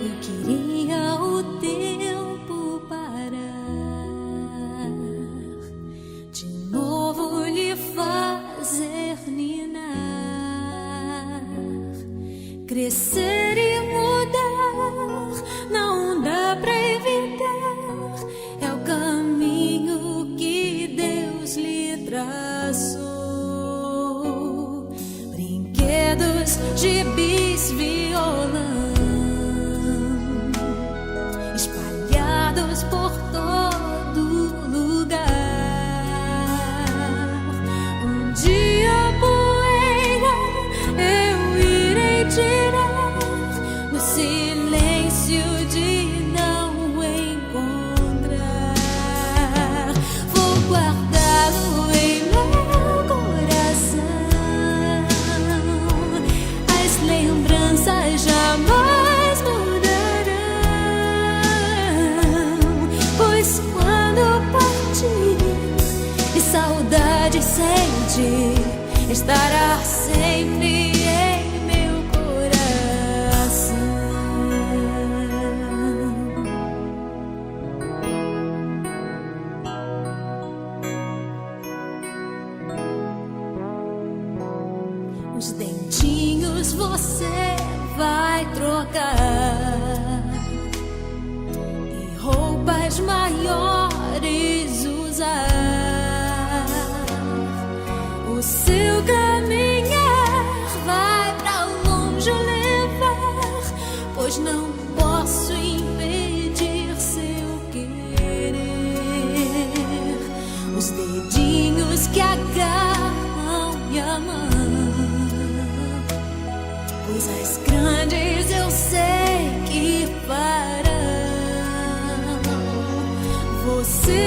Eu queria o tempo parar, de novo lhe fazer ninar, crescer e mudar, não dá pra evitar, é o caminho que Deus lhe traçou. Brinquedos, gibis, violão, por todo lugar. Um dia a poeira eu irei tirar no silêncio de não encontrar. Vou guardá-lo em meu coração. As lembranças jamais quando partir e saudade sentir, estará sempre em meu coração. Os dentinhos você vai trocar, roupas maiores usar. O seu caminhar vai pra longe levar, pois não posso impedir seu querer. Os dedinhos que agarram minha mão, coisas grandes eu sei que farão. Você